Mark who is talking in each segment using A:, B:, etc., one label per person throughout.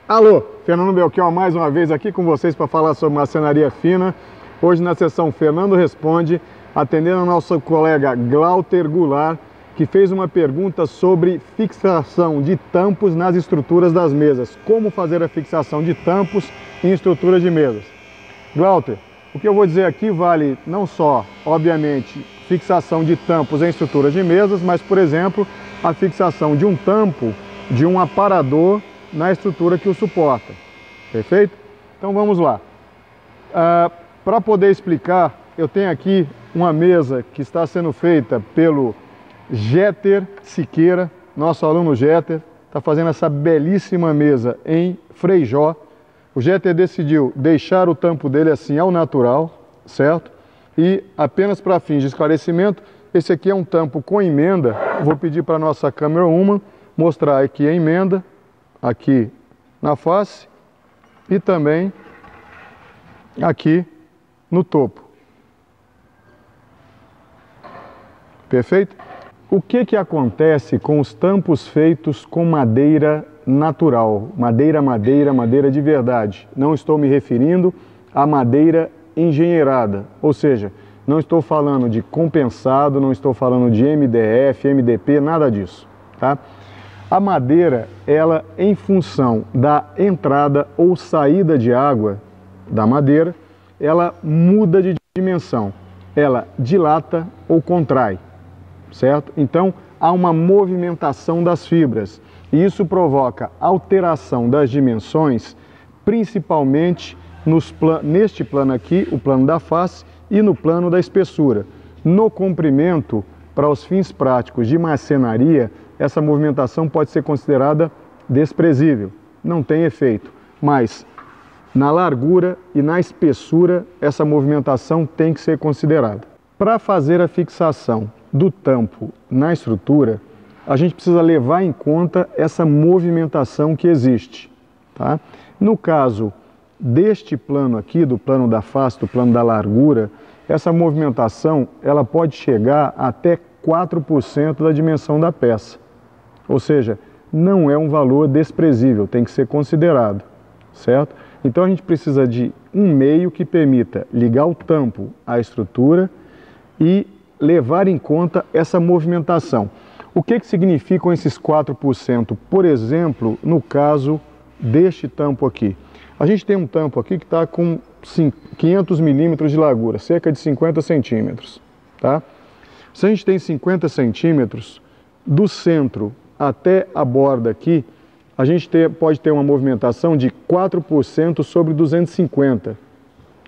A: Alô, Fernando Belchior mais uma vez aqui com vocês para falar sobre marcenaria fina. Hoje na sessão Fernando Responde, atendendo ao nosso colega Glauter Goulart, que fez uma pergunta sobre fixação de tampos nas estruturas das mesas. Como fazer a fixação de tampos em estruturas de mesas. Glauter, o que eu vou dizer aqui vale não só, obviamente, fixação de tampos em estruturas de mesas, mas, por exemplo, a fixação de um tampo de um aparador na estrutura que o suporta. Perfeito? Então vamos lá. Para poder explicar, eu tenho aqui uma mesa que está sendo feita pelo Jeter Siqueira, nosso aluno Jeter, está fazendo essa belíssima mesa em Freijó. O Jeter decidiu deixar o tampo dele assim ao natural, certo? E apenas para fins de esclarecimento, esse aqui é um tampo com emenda. Vou pedir para a nossa câmera uma mostrar aqui a emenda, aqui na face e também aqui no topo. Perfeito? O que acontece com os tampos feitos com madeira natural? Madeira de verdade. Não estou me referindo a madeira engenheirada, ou seja, não estou falando de compensado, não estou falando de MDF, MDP, nada disso, tá? A madeira, ela, em função da entrada ou saída de água da madeira, ela muda de dimensão, ela dilata ou contrai, certo? Então, há uma movimentação das fibras e isso provoca alteração das dimensões, principalmente neste plano aqui, o plano da face, e no plano da espessura. No comprimento, para os fins práticos de marcenaria, essa movimentação pode ser considerada desprezível, não tem efeito, mas na largura e na espessura essa movimentação tem que ser considerada. Para fazer a fixação do tampo na estrutura, a gente precisa levar em conta essa movimentação que existe, tá? No caso deste plano aqui, do plano da face, do plano da largura, essa movimentação ela pode chegar até 4% da dimensão da peça. Ou seja, não é um valor desprezível, tem que ser considerado, certo? Então a gente precisa de um meio que permita ligar o tampo à estrutura e levar em conta essa movimentação. O que significam esses 4%? Por exemplo, no caso deste tampo aqui. A gente tem um tampo aqui que está com 500 milímetros de largura, cerca de 50 centímetros, tá? Se a gente tem 50 centímetros, do centro até a borda aqui, a gente pode ter uma movimentação de 4% sobre 250,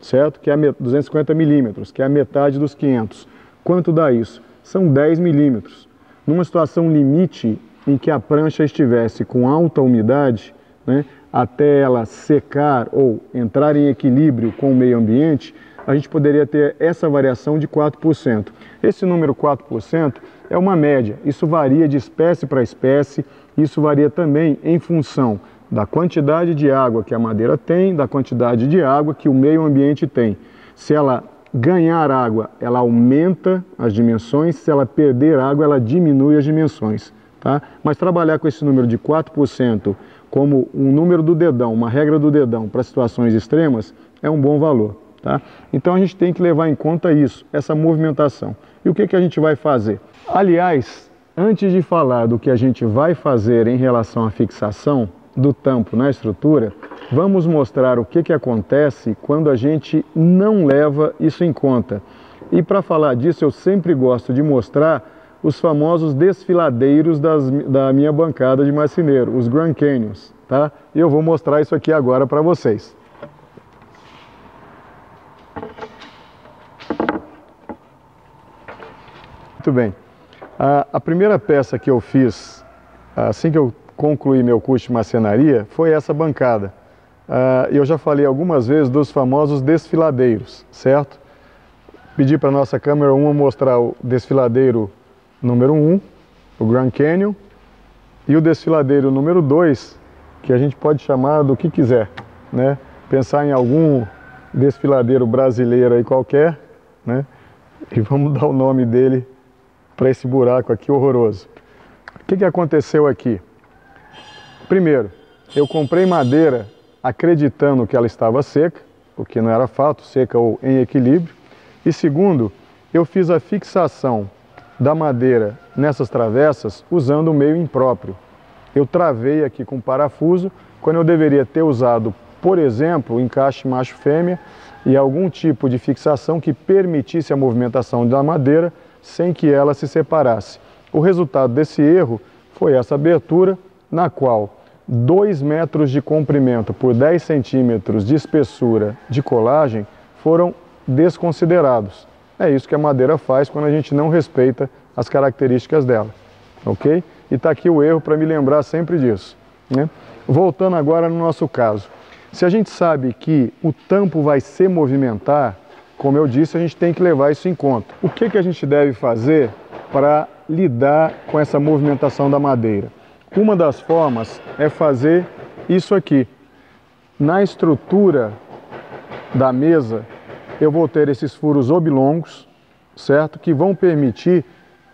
A: certo? Que é 250 milímetros, que é a metade dos 500. Quanto dá isso? São 10 milímetros. Numa situação limite em que a prancha estivesse com alta umidade, né, até ela secar ou entrar em equilíbrio com o meio ambiente, a gente poderia ter essa variação de 4%. Esse número 4% é uma média, isso varia de espécie para espécie, isso varia também em função da quantidade de água que a madeira tem, da quantidade de água que o meio ambiente tem. Se ela ganhar água, ela aumenta as dimensões, se ela perder água, ela diminui as dimensões, tá? Mas trabalhar com esse número de 4% como um número do dedão, uma regra do dedão para situações extremas, é um bom valor, tá? Então a gente tem que levar em conta isso, essa movimentação. E o que a gente vai fazer? Aliás, antes de falar do que a gente vai fazer em relação à fixação do tampo na estrutura, vamos mostrar o que acontece quando a gente não leva isso em conta. E para falar disso, eu sempre gosto de mostrar os famosos desfiladeiros da minha bancada de marceneiro, os Grand Canyons, tá? E eu vou mostrar isso aqui agora para vocês. Muito bem. A primeira peça que eu fiz, assim que eu concluí meu curso de marcenaria, foi essa bancada. Eu já falei algumas vezes dos famosos desfiladeiros, certo? Pedi para a nossa câmera uma mostrar o desfiladeiro número 1, o Grand Canyon, e o desfiladeiro número 2, que a gente pode chamar do que quiser, né? Pensar em algum desfiladeiro brasileiro aí qualquer, né? E vamos dar o nome dele para esse buraco aqui horroroso. O que aconteceu aqui? Primeiro, eu comprei madeira acreditando que ela estava seca, o que não era fato, seca ou em equilíbrio. E segundo, eu fiz a fixação da madeira nessas travessas usando o meio impróprio. Eu travei aqui com parafuso, quando eu deveria ter usado, por exemplo, o encaixe macho-fêmea e algum tipo de fixação que permitisse a movimentação da madeira sem que ela se separasse. O resultado desse erro foi essa abertura, na qual 2 metros de comprimento por 10 centímetros de espessura de colagem foram desconsiderados. É isso que a madeira faz quando a gente não respeita as características dela, ok? E está aqui o erro para me lembrar sempre disso, né? Voltando agora no nosso caso. Se a gente sabe que o tampo vai se movimentar, como eu disse, a gente tem que levar isso em conta. O que a gente deve fazer para lidar com essa movimentação da madeira? Uma das formas é fazer isso aqui. Na estrutura da mesa, eu vou ter esses furos oblongos, certo? Que vão permitir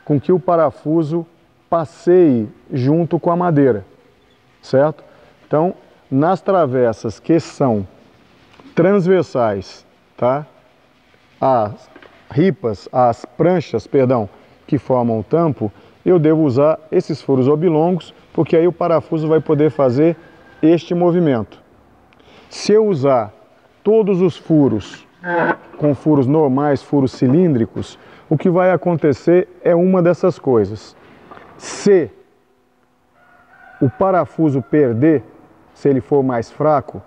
A: com que o parafuso passeie junto com a madeira, certo? Então, nas travessas que são transversais, tá? As ripas, as pranchas, perdão, que formam o tampo, eu devo usar esses furos oblongos, porque aí o parafuso vai poder fazer este movimento. Se eu usar todos os furos com furos normais, furos cilíndricos, o que vai acontecer é uma dessas coisas. Se o parafuso perder, se ele for mais fraco,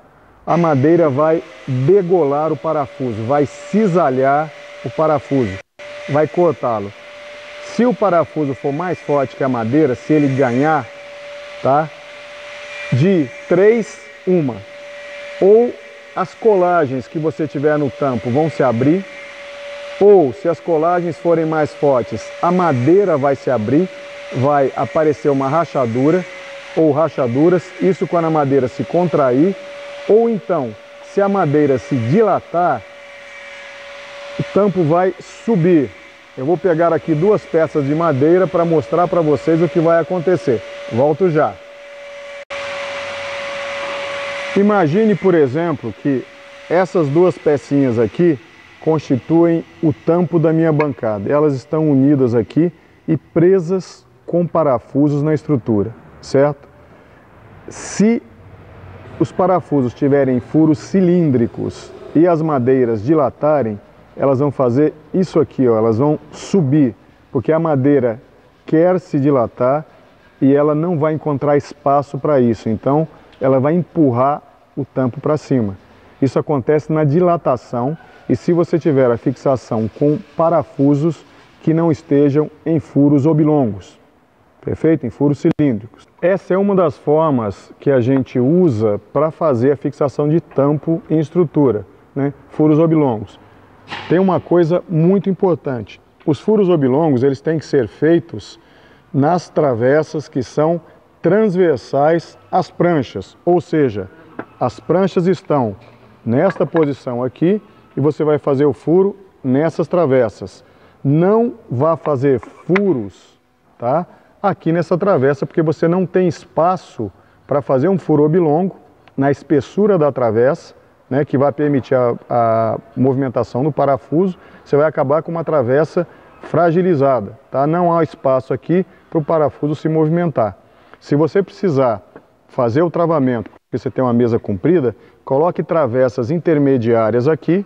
A: a madeira vai degolar o parafuso, vai cisalhar o parafuso, vai cortá-lo. Se o parafuso for mais forte que a madeira, se ele ganhar, tá? De 3, uma. Ou as colagens que você tiver no tampo vão se abrir, ou se as colagens forem mais fortes, a madeira vai se abrir, vai aparecer uma rachadura ou rachaduras, isso quando a madeira se contrair, ou então, se a madeira se dilatar, o tampo vai subir. Eu vou pegar aqui 2 peças de madeira para mostrar para vocês o que vai acontecer. Volto já. Imagine, por exemplo, que essas 2 pecinhas aqui constituem o tampo da minha bancada. Elas estão unidas aqui e presas com parafusos na estrutura, certo? Se os parafusos tiverem furos cilíndricos e as madeiras dilatarem, elas vão fazer isso aqui, ó, elas vão subir, porque a madeira quer se dilatar e ela não vai encontrar espaço para isso, então ela vai empurrar o tampo para cima. Isso acontece na dilatação e se você tiver a fixação com parafusos que não estejam em furos oblongos, perfeito? Em furos cilíndricos. Essa é uma das formas que a gente usa para fazer a fixação de tampo em estrutura, né? Furos oblongos. Tem uma coisa muito importante. Os furos oblongos, eles têm que ser feitos nas travessas que são transversais às pranchas, ou seja, as pranchas estão nesta posição aqui e você vai fazer o furo nessas travessas. Não vá fazer furos, tá? Aqui nessa travessa, porque você não tem espaço para fazer um furo oblongo na espessura da travessa, né, que vai permitir a movimentação do parafuso. Você vai acabar com uma travessa fragilizada, tá? Não há espaço aqui para o parafuso se movimentar. Se você precisar fazer o travamento, porque você tem uma mesa comprida, coloque travessas intermediárias aqui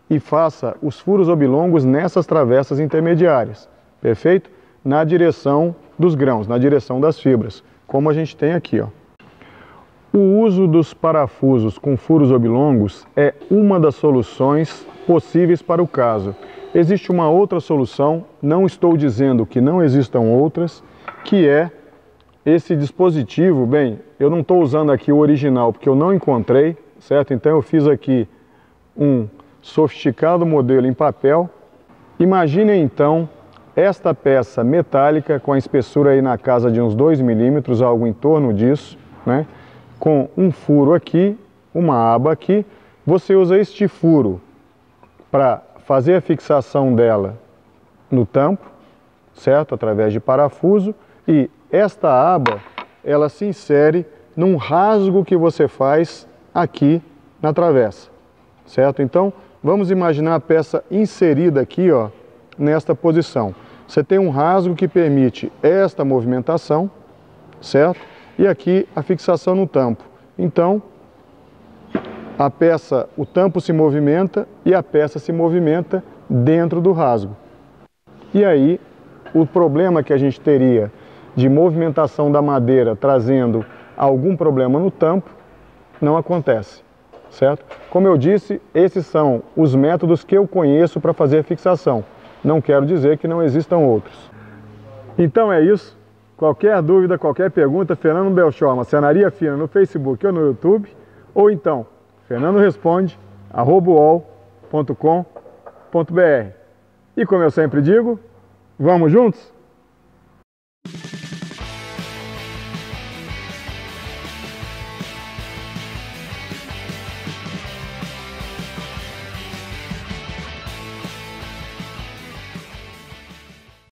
A: e faça os furos oblongos nessas travessas intermediárias, perfeito? Na direção dos grãos, na direção das fibras, como a gente tem aqui, ó. O uso dos parafusos com furos oblongos é uma das soluções possíveis para o caso. Existe uma outra solução, não estou dizendo que não existam outras, que é esse dispositivo. Bem, eu não estou usando aqui o original porque eu não encontrei, certo? Então eu fiz aqui um sofisticado modelo em papel. Imagine então esta peça metálica com a espessura aí na casa de uns 2 milímetros, algo em torno disso, né? Com um furo aqui, uma aba aqui. Você usa este furo para fazer a fixação dela no tampo, certo? Através de parafuso. E esta aba, ela se insere num rasgo que você faz aqui na travessa, certo? Então, vamos imaginar a peça inserida aqui, ó, nesta posição. Você tem um rasgo que permite esta movimentação, certo? E aqui a fixação no tampo. Então, a peça, o tampo se movimenta e a peça se movimenta dentro do rasgo. E aí, o problema que a gente teria de movimentação da madeira trazendo algum problema no tampo, não acontece, certo? Como eu disse, esses são os métodos que eu conheço para fazer a fixação. Não quero dizer que não existam outros. Então é isso. Qualquer dúvida, qualquer pergunta, Fernando Belchor, Marcenaria Fina no Facebook ou no YouTube, ou então, fernandoresponde@uol.com.br. E como eu sempre digo, vamos juntos?